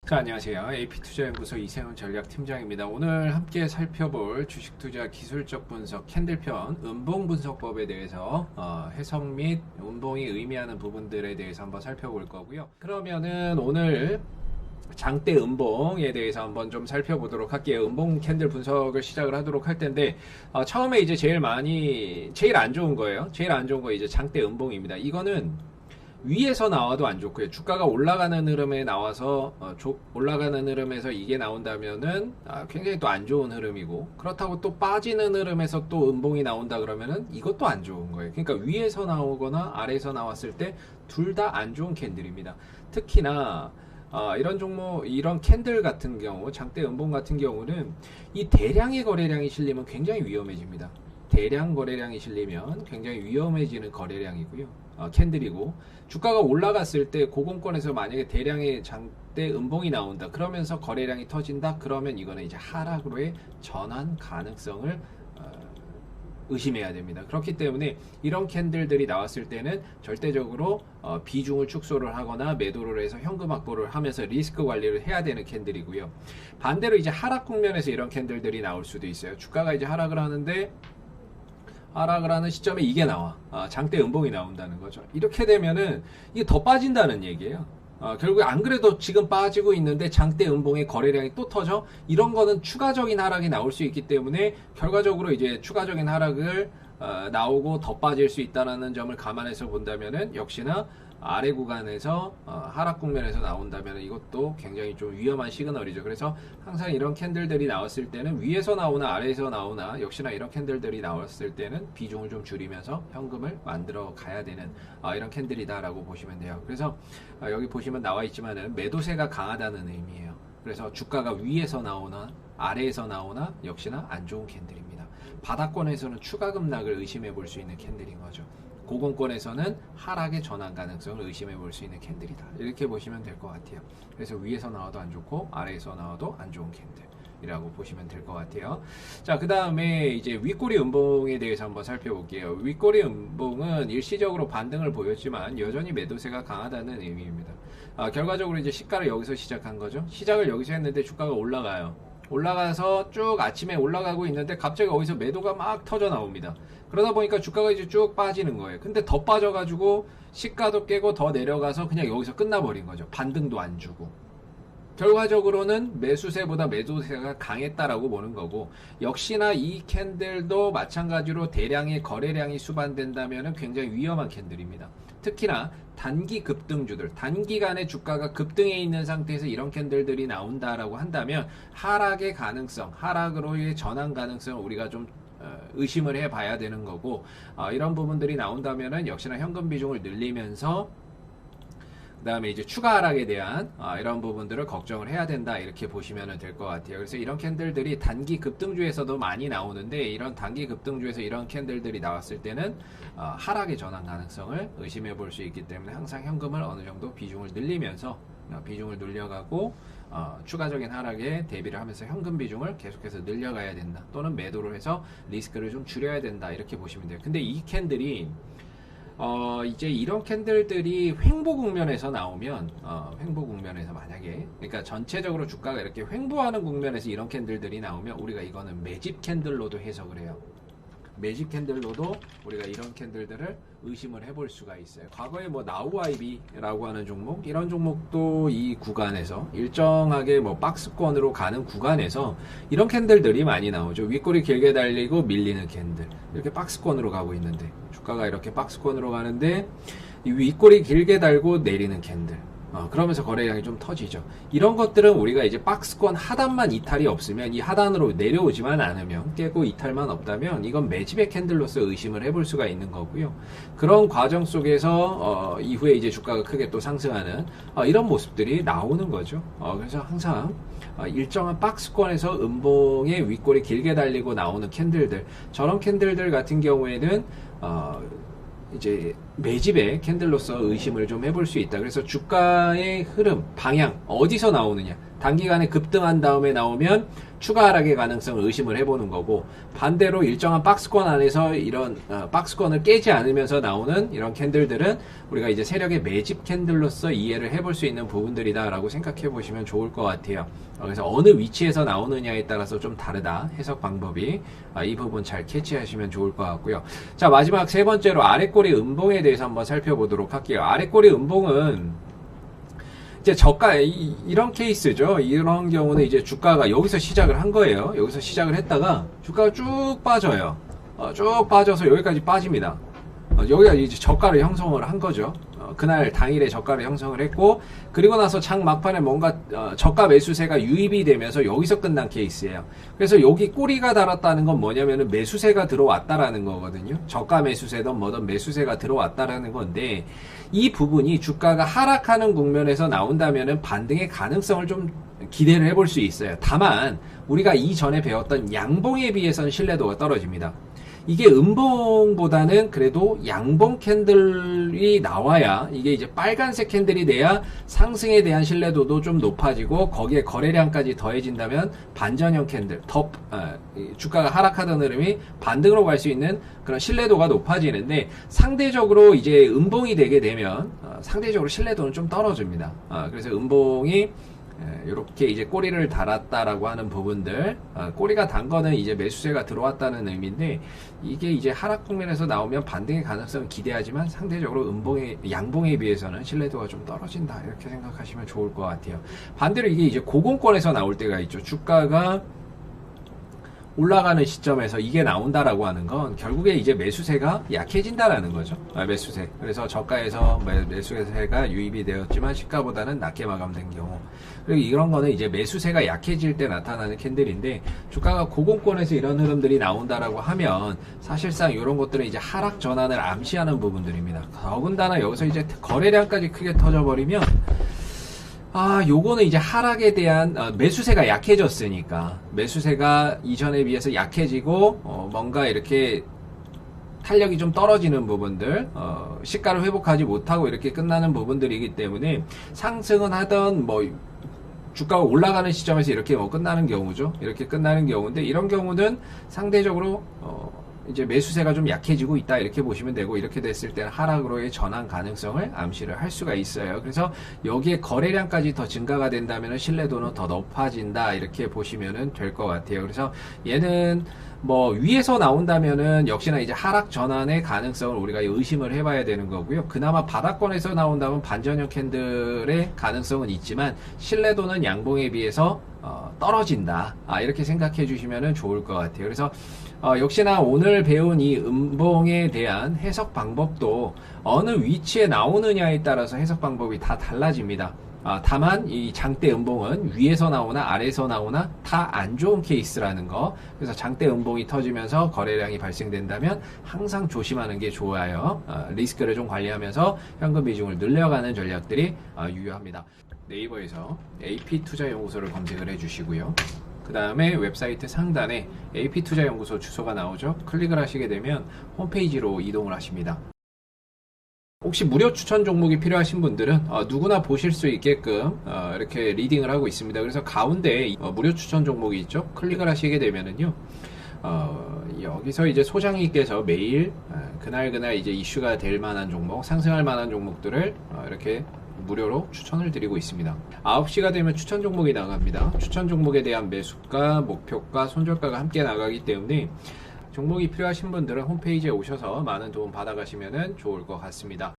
자, 안녕하세요. AP투자연구소 이세훈 전략팀장입니다. 오늘 함께 살펴볼 주식투자 기술적 분석 캔들편 음봉분석법에 대해서 해석 및 음봉이 의미하는 부분들에 대해서 한번 살펴볼 거고요. 그러면은 오늘 장대 음봉에 대해서 한번 좀 살펴보도록 할게요. 음봉 캔들 분석을 시작을 하도록 할 텐데 처음에 이제 제일 안 좋은 거예요. 제일 안 좋은 거 이제 장대 음봉입니다. 이거는 위에서 나와도 안 좋고요. 주가가 올라가는 흐름에 나와서 올라가는 흐름에서 이게 나온다면은 굉장히 또 안 좋은 흐름이고, 그렇다고 또 빠지는 흐름에서 또 음봉이 나온다 그러면은 이것도 안 좋은 거예요. 그러니까 위에서 나오거나 아래에서 나왔을 때 둘 다 안 좋은 캔들입니다. 특히나 이런 종목, 이런 캔들 같은 경우, 장대 음봉 같은 경우는 이 대량의 거래량이 실리면 굉장히 위험해집니다. 대량 거래량이 실리면 굉장히 위험해지는 거래량이고요. 캔들이고, 주가가 올라갔을 때 고공권에서 만약에 대량의 장대 음봉이 나온다 그러면서 거래량이 터진다 그러면 이거는 이제 하락으로의 전환 가능성을 의심해야 됩니다. 그렇기 때문에 이런 캔들들이 나왔을 때는 절대적으로 비중을 축소를 하거나 매도를 해서 현금 확보를 하면서 리스크 관리를 해야 되는 캔들이고요. 반대로 이제 하락 국면에서 이런 캔들들이 나올 수도 있어요. 주가가 이제 하락을 하는데, 하락을 하는 시점에 이게 나와. 장대 음봉이 나온다는 거죠. 이렇게 되면은 이게 더 빠진다는 얘기예요. 결국에 안 그래도 지금 빠지고 있는데 장대 음봉의 거래량이 또 터져? 이런 거는 추가적인 하락이 나올 수 있기 때문에 결과적으로 이제 추가적인 하락을 나오고 더 빠질 수 있다는 점을 감안해서 본다면은 역시나 아래 구간에서 하락 국면에서 나온다면 이것도 굉장히 좀 위험한 시그널이죠. 그래서 항상 이런 캔들들이 나왔을 때는 위에서 나오나 아래에서 나오나 역시나 이런 캔들들이 나왔을 때는 비중을 좀 줄이면서 현금을 만들어 가야 되는 이런 캔들이다라고 보시면 돼요. 그래서 여기 보시면 나와 있지만은 매도세가 강하다는 의미예요. 그래서 주가가 위에서 나오나 아래에서 나오나 역시나 안 좋은 캔들입니다. 바닥권에서는 추가 급락을 의심해 볼 수 있는 캔들인 거죠. 고공권에서는 하락의 전환 가능성을 의심해 볼 수 있는 캔들이다. 이렇게 보시면 될 것 같아요. 그래서 위에서 나와도 안 좋고 아래에서 나와도 안 좋은 캔들이라고 보시면 될 것 같아요. 자, 그 다음에 이제 윗꼬리 음봉에 대해서 한번 살펴볼게요. 윗꼬리 음봉은 일시적으로 반등을 보였지만 여전히 매도세가 강하다는 의미입니다. 결과적으로 이제 시가를 여기서 시작한 거죠. 시작을 여기서 했는데 주가가 올라가요. 올라가서 쭉 아침에 올라가고 있는데 갑자기 어디서 매도가 막 터져 나옵니다. 그러다 보니까 주가가 이제 쭉 빠지는 거예요. 근데 더 빠져가지고 시가도 깨고 더 내려가서 그냥 여기서 끝나버린 거죠. 반등도 안 주고. 결과적으로는 매수세보다 매도세가 강했다라고 보는 거고, 역시나 이 캔들도 마찬가지로 대량의 거래량이 수반된다면 굉장히 위험한 캔들입니다. 특히나 단기 급등주들, 단기간에 주가가 급등해 있는 상태에서 이런 캔들들이 나온다라고 한다면 하락의 가능성, 하락으로의 전환 가능성을 우리가 좀 의심을 해봐야 되는 거고, 이런 부분들이 나온다면은 역시나 현금 비중을 늘리면서 그 다음에 이제 추가 하락에 대한 이런 부분들을 걱정을 해야 된다, 이렇게 보시면 될 것 같아요. 그래서 이런 캔들들이 단기 급등주에서도 많이 나오는데, 이런 단기 급등주에서 이런 캔들들이 나왔을 때는 하락의 전환 가능성을 의심해 볼 수 있기 때문에 항상 현금을 어느 정도 비중을 늘리면서 비중을 늘려가고 추가적인 하락에 대비를 하면서 현금 비중을 계속해서 늘려가야 된다, 또는 매도를 해서 리스크를 좀 줄여야 된다, 이렇게 보시면 돼요. 근데 이 캔들이 이제 이런 캔들들이 횡보 국면에서 나오면, 횡보 국면에서 만약에, 그러니까 전체적으로 주가가 이렇게 횡보하는 국면에서 이런 캔들들이 나오면 우리가 이거는 매집 캔들로도 해석을 해요. 매집 캔들로도 우리가 이런 캔들들을 의심을 해볼 수가 있어요. 과거에 뭐 나우아이비라고 하는 종목, 이런 종목도 이 구간에서 일정하게 뭐 박스권으로 가는 구간에서 이런 캔들들이 많이 나오죠. 윗꼬리 길게 달리고 밀리는 캔들, 이렇게 박스권으로 가고 있는데, 주가가 이렇게 박스권으로 가는데 이 윗꼬리 길게 달고 내리는 캔들, 그러면서 거래량이 좀 터지죠. 이런 것들은 우리가 이제 박스권 하단만 이탈이 없으면, 이 하단으로 내려오지만 않으면, 깨고 이탈만 없다면 이건 매집의 캔들로서 의심을 해볼 수가 있는 거고요. 그런 과정 속에서 이후에 이제 주가가 크게 또 상승하는 이런 모습들이 나오는 거죠. 그래서 항상 일정한 박스권에서 음봉의 윗골이 길게 달리고 나오는 캔들들, 저런 캔들들 같은 경우에는 이제 매집의 캔들로서 의심을 좀 해볼 수 있다. 그래서 주가의 흐름, 방향, 어디서 나오느냐, 단기간에 급등한 다음에 나오면 추가 하락의 가능성을 의심을 해보는 거고, 반대로 일정한 박스권 안에서 이런 박스권을 깨지 않으면서 나오는 이런 캔들들은 우리가 이제 세력의 매집 캔들로서 이해를 해볼 수 있는 부분들이다라고 생각해 보시면 좋을 것 같아요. 그래서 어느 위치에서 나오느냐에 따라서 좀 다르다, 해석 방법이. 이 부분 잘 캐치하시면 좋을 것 같고요. 자, 마지막 세 번째로 아랫꼬리 음봉에 대해서 한번 살펴보도록 할게요. 아랫꼬리 음봉은 이제 저가 이런 케이스죠. 이런 경우는 이제 주가가 여기서 시작을 한 거예요. 여기서 시작을 했다가 주가가 쭉 빠져요. 쭉 빠져서 여기까지 빠집니다. 여기가 이제 저가를 형성을 한 거죠. 그날 당일에 저가를 형성을 했고, 그리고 나서 장 막판에 뭔가 저가 매수세가 유입이 되면서 여기서 끝난 케이스예요. 그래서 여기 꼬리가 달았다는 건 뭐냐면은 매수세가 들어왔다라는 거거든요. 저가 매수세든 뭐든 매수세가 들어왔다라는 건데, 이 부분이 주가가 하락하는 국면에서 나온다면은 반등의 가능성을 좀 기대를 해볼 수 있어요. 다만 우리가 이전에 배웠던 양봉에 비해서는 신뢰도가 떨어집니다. 이게 음봉보다는 그래도 양봉 캔들이 나와야, 이게 이제 빨간색 캔들이 돼야 상승에 대한 신뢰도도 좀 높아지고, 거기에 거래량까지 더해진다면 반전형 캔들, 주가가 하락하던 흐름이 반등으로 갈 수 있는 그런 신뢰도가 높아지는데, 상대적으로 이제 음봉이 되게 되면 상대적으로 신뢰도는 좀 떨어집니다. 그래서 음봉이 이렇게 이제 꼬리를 달았다라고 하는 부분들, 꼬리가 단 거는 이제 매수세가 들어왔다는 의미인데, 이게 이제 하락 국면에서 나오면 반등의 가능성을 기대하지만 상대적으로 양봉에 비해서는 신뢰도가 좀 떨어진다, 이렇게 생각하시면 좋을 것 같아요. 반대로 이게 이제 고공권에서 나올 때가 있죠. 주가가 올라가는 시점에서 이게 나온다라고 하는 건 결국에 이제 매수세가 약해진다라는 거죠. 매수세. 그래서 저가에서 매수세가 유입이 되었지만 시가보다는 낮게 마감된 경우. 그리고 이런 거는 이제 매수세가 약해질 때 나타나는 캔들인데, 주가가 고공권에서 이런 흐름들이 나온다라고 하면 사실상 이런 것들은 이제 하락 전환을 암시하는 부분들입니다. 더군다나 여기서 이제 거래량까지 크게 터져버리면, 요거는 이제 하락에 대한 매수세가 약해졌으니까, 매수세가 이전에 비해서 약해지고 뭔가 이렇게 탄력이 좀 떨어지는 부분들, 시가를 회복하지 못하고 이렇게 끝나는 부분들이기 때문에, 상승은 하던 주가가 올라가는 시점에서 이렇게 끝나는 경우죠. 이렇게 끝나는 경우인데, 이런 경우는 상대적으로 이제 매수세가 좀 약해지고 있다, 이렇게 보시면 되고, 이렇게 됐을 때는 하락으로의 전환 가능성을 암시를 할 수가 있어요. 그래서 여기에 거래량까지 더 증가가 된다면 신뢰도는 더 높아진다, 이렇게 보시면 될 것 같아요. 그래서 얘는 위에서 나온다면은 역시나 이제 하락 전환의 가능성을 우리가 의심을 해봐야 되는 거고요. 그나마 바닥권에서 나온다면 반전형 캔들의 가능성은 있지만 신뢰도는 양봉에 비해서 떨어진다, 이렇게 생각해 주시면 좋을 것 같아요. 그래서 역시나 오늘 배운 이 음봉에 대한 해석 방법도 어느 위치에 나오느냐에 따라서 해석 방법이 다 달라집니다. 다만 이 장대 음봉은 위에서 나오나 아래에서 나오나 다 안 좋은 케이스라는 거. 그래서 장대 음봉이 터지면서 거래량이 발생된다면 항상 조심하는 게 좋아요. 리스크를 좀 관리하면서 현금 비중을 늘려가는 전략들이 유효합니다. 네이버에서 AP투자연구소를 검색을 해주시고요. 그 다음에 웹사이트 상단에 AP투자연구소 주소가 나오죠. 클릭을 하시게 되면 홈페이지로 이동을 하십니다. 혹시 무료 추천 종목이 필요하신 분들은 누구나 보실 수 있게끔 이렇게 리딩을 하고 있습니다. 그래서 가운데 무료 추천 종목이 있죠. 클릭을 하시게 되면은요, 여기서 이제 소장님께서 매일 그날 이제 이슈가 될 만한 종목, 상승할 만한 종목들을 이렇게 무료로 추천을 드리고 있습니다. 9시가 되면 추천 종목이 나갑니다. 추천 종목에 대한 매수가, 목표가, 손절가가 함께 나가기 때문에 종목이 필요하신 분들은 홈페이지에 오셔서 많은 도움 받아가시면 좋을 것 같습니다.